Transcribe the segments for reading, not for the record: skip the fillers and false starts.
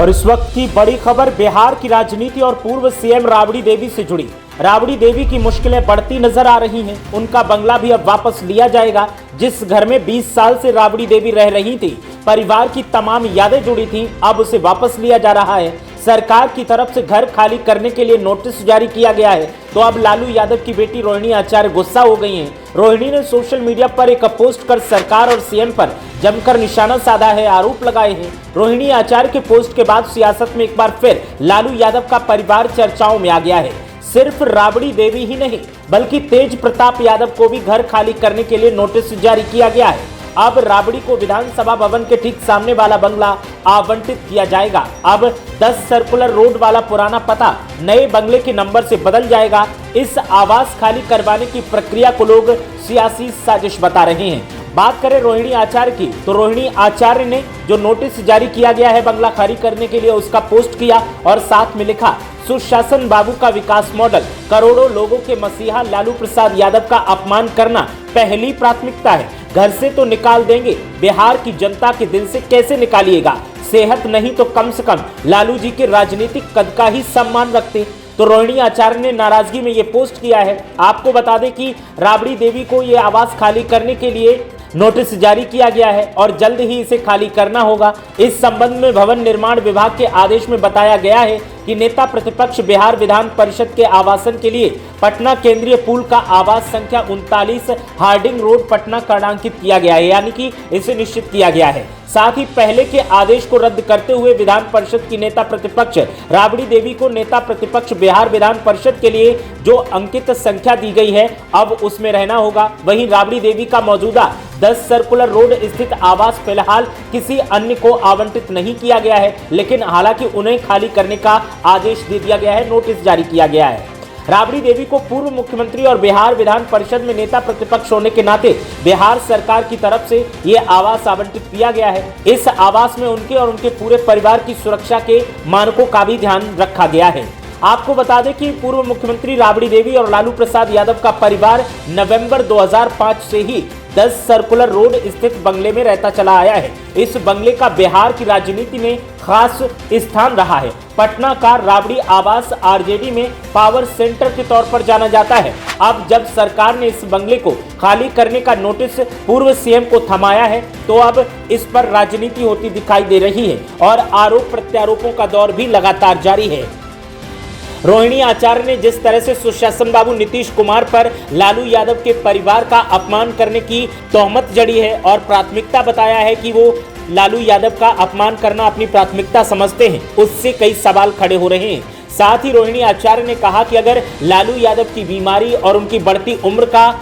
और इस वक्त की बड़ी खबर बिहार की राजनीति और पूर्व सीएम राबड़ी देवी से जुड़ी। राबड़ी देवी की मुश्किलें बढ़ती नजर आ रही हैं। उनका बंगला भी अब वापस लिया जाएगा। जिस घर में 20 साल से राबड़ी देवी रह रही थी, परिवार की तमाम यादें जुड़ी थीं, अब उसे वापस लिया जा रहा है। सरकार की तरफ से घर खाली करने के लिए नोटिस जारी किया गया है। तो अब लालू यादव की बेटी रोहिणी आचार्य गुस्सा हो गई हैं। रोहिणी ने सोशल मीडिया पर एक पोस्ट कर सरकार और सीएम पर जमकर निशाना साधा है, आरोप लगाए हैं। रोहिणी आचार्य के पोस्ट के बाद सियासत में एक बार फिर लालू यादव का परिवार चर्चाओं में आ गया है। सिर्फ राबड़ी देवी ही नहीं, बल्कि तेज प्रताप यादव को भी घर खाली करने के लिए नोटिस जारी किया गया है। अब राबड़ी को विधानसभा भवन के ठीक सामने वाला बंगला आवंटित किया जाएगा। अब 10 सर्कुलर रोड वाला पुराना पता नए बंगले के नंबर से बदल जाएगा। इस आवास खाली करवाने की प्रक्रिया को लोग सियासी साजिश बता रहे हैं। बात करें रोहिणी आचार्य की, तो रोहिणी आचार्य ने जो नोटिस जारी किया गया है बंगला खाली करने के लिए, उसका पोस्ट किया और साथ में लिखा, सुशासन बाबू का विकास मॉडल, करोड़ों लोगों के मसीहा लालू प्रसाद यादव का अपमान करना पहली प्राथमिकता है। घर से तो निकाल देंगे, बिहार की जनता के दिल से कैसे निकालिएगा? सेहत नहीं तो कम से कम लालू जी के राजनीतिक कद का ही सम्मान रखते। तो रोहिणी आचार्य ने नाराजगी में ये पोस्ट किया है। आपको बता दें कि राबड़ी देवी को ये आवास खाली करने के लिए नोटिस जारी किया गया है और जल्द ही इसे खाली करना होगा। इस संबंध में भवन निर्माण विभाग के आदेश में बताया गया है कि नेता प्रतिपक्ष बिहार विधान परिषद के आवासन के लिए पटना केंद्रीय पूल का आवास संख्या 39 हार्डिंग रोड पटना करणांकित किया गया है, यानी कि इसे निश्चित किया गया है। साथ ही पहले के आदेश को रद्द करते हुए विधान परिषद की नेता प्रतिपक्ष राबड़ी देवी को नेता प्रतिपक्ष बिहार विधान परिषद के लिए जो अंकित संख्या दी गई है, अब उसमें रहना होगा। वहीं राबड़ी देवी का मौजूदा 10 सर्कुलर रोड स्थित आवास फिलहाल किसी अन्य को आवंटित नहीं किया गया है, लेकिन हालांकि उन्हें खाली करने का आदेश दे दिया गया है, नोटिस जारी किया गया है। राबड़ी देवी को पूर्व मुख्यमंत्री और बिहार विधान परिषद में नेता प्रतिपक्ष होने के नाते बिहार सरकार की तरफ से ये आवास आवंटित किया गया है। इस आवास में उनके और उनके पूरे परिवार की सुरक्षा के मानकों का भी ध्यान रखा गया है। आपको बता दें कि पूर्व मुख्यमंत्री राबड़ी देवी और लालू प्रसाद यादव का परिवार नवंबर 2005 से ही 10 सर्कुलर रोड स्थित बंगले में रहता चला आया है। इस बंगले का बिहार की राजनीति में खास स्थान रहा है। पटना का राबड़ी आवास आरजेडी में पावर सेंटर के तौर पर जाना जाता है। अब जब सरकार ने इस बंगले को खाली करने का नोटिस पूर्व सीएम को थमाया है, तो अब इस पर राजनीति होती दिखाई दे रही है और आरोप प्रत्यारोपों का दौर भी लगातार जारी है। रोहिणी आचार्य ने जिस तरह से सुशासन बाबू नीतीश कुमार पर लालू यादव के परिवार का अपमान करने की तोहमत जड़ी है और प्राथमिकता बताया है कि वो लालू यादव का अपमान करना अपनी प्राथमिकता समझते हैं, उससे कई सवाल खड़े हो रहे हैं। साथ ही रोहिणी आचार्य ने कहा कि अगर लालू यादव की बीमारी और उनकी बढ़ती उम्र का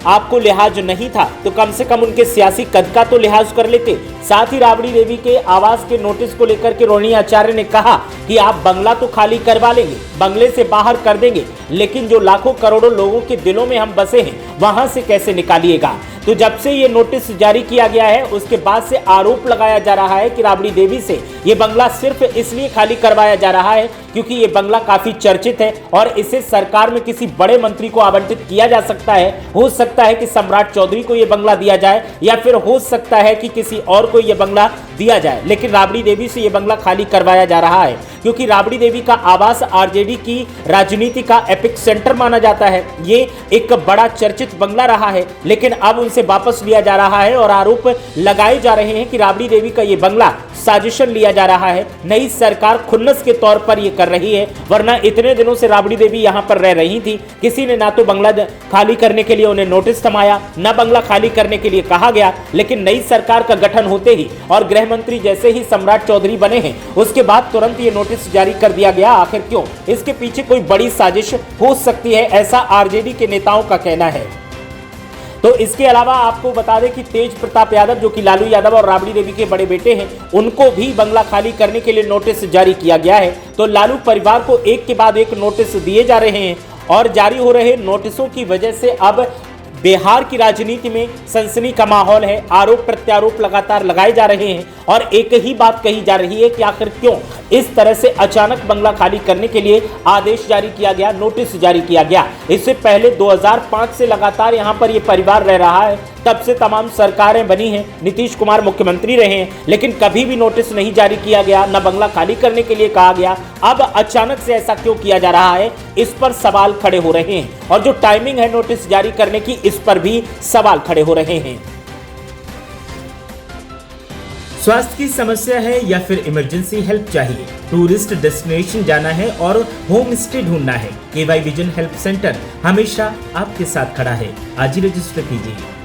आपको लिहाज नहीं था, तो कम से कम उनके सियासी कद का तो लिहाज कर लेते। साथ ही राबड़ी देवी के आवास के नोटिस को लेकर के रोहिणी आचार्य ने कहा कि आप बंगला तो खाली करवा लेंगे, बंगले से बाहर कर देंगे, लेकिन जो लाखों करोड़ों लोगों के दिलों में हम बसे हैं, वहां से कैसे निकालिएगा? तो जब से ये नोटिस जारी किया गया है, उसके बाद से आरोप लगाया जा रहा है कि राबड़ी देवी से ये बंगला सिर्फ इसलिए खाली करवाया जा रहा है क्योंकि ये बंगला काफी चर्चित है और इसे सरकार में किसी बड़े मंत्री को आवंटित किया जा सकता है। हो सकता है कि सम्राट चौधरी को ये बंगला दिया जाए या फिर हो सकता है कि किसी और को ये बंगला दिया जाए, लेकिन राबड़ी देवी से ये बंगला खाली करवाया जा रहा है क्योंकि राबड़ी देवी का आवास आरजेडी की राजनीति का एपिक सेंटर माना जाता है। ये एक बड़ा चर्चित बंगला रहा है, लेकिन अब उनसे वापस लिया जा रहा है और आरोप लगाए जा रहे हैं कि राबड़ी देवी का ये बंगला साजिशन लिया जा रहा है। नई सरकार खुन्नस के तौर पर यह कर रही है, वरना इतने दिनों से राबड़ी देवी यहां पर रह रही थी। किसी ने ना तो बंगला खाली करने के लिए उन्हें नोटिस थमाया, ना बंगला खाली करने के लिए कहा गया, लेकिन नई सरकार का गठन होते ही और गृह मंत्री जैसे ही सम्राट चौधरी बने हैं, उसके बाद तुरंत ये नोटिस जारी कर दिया गया। आखिर क्यों? इसके पीछे कोई बड़ी साजिश हो सकती है, ऐसा आरजेडी के नेताओं का कहना है। तो इसके अलावा आपको बता दें कि तेज प्रताप यादव, जो कि लालू यादव और राबड़ी देवी के बड़े बेटे हैं, उनको भी बंगला खाली करने के लिए नोटिस जारी किया गया है। तो लालू परिवार को एक के बाद एक नोटिस दिए जा रहे हैं और जारी हो रहे नोटिसों की वजह से अब बिहार की राजनीति में सनसनी का माहौल है। आरोप प्रत्यारोप लगातार लगाए जा रहे हैं और एक ही बात कही जा रही है कि आखिर क्यों इस तरह से अचानक बंगला खाली करने के लिए आदेश जारी किया गया, नोटिस जारी किया गया। इससे पहले 2005 से लगातार यहां पर यह परिवार रह रहा है। तब से तमाम सरकारें बनी हैं, नीतीश कुमार मुख्यमंत्री रहे हैं, लेकिन कभी भी नोटिस नहीं जारी किया गया, न बंगला खाली करने के लिए कहा गया। अब अचानक से ऐसा क्यों किया जा रहा है, इस पर सवाल खड़े हो रहे हैं और जो टाइमिंग है नोटिस जारी करने की, इस पर भी सवाल खड़े हो रहे हैं। स्वास्थ्य की समस्या है या फिर इमरजेंसी हेल्प चाहिए, टूरिस्ट डेस्टिनेशन जाना है और होम स्टे ढूंढना है, केवाई विजन हेल्प सेंटर हमेशा आपके साथ खड़ा है। आज ही रजिस्टर कीजिए।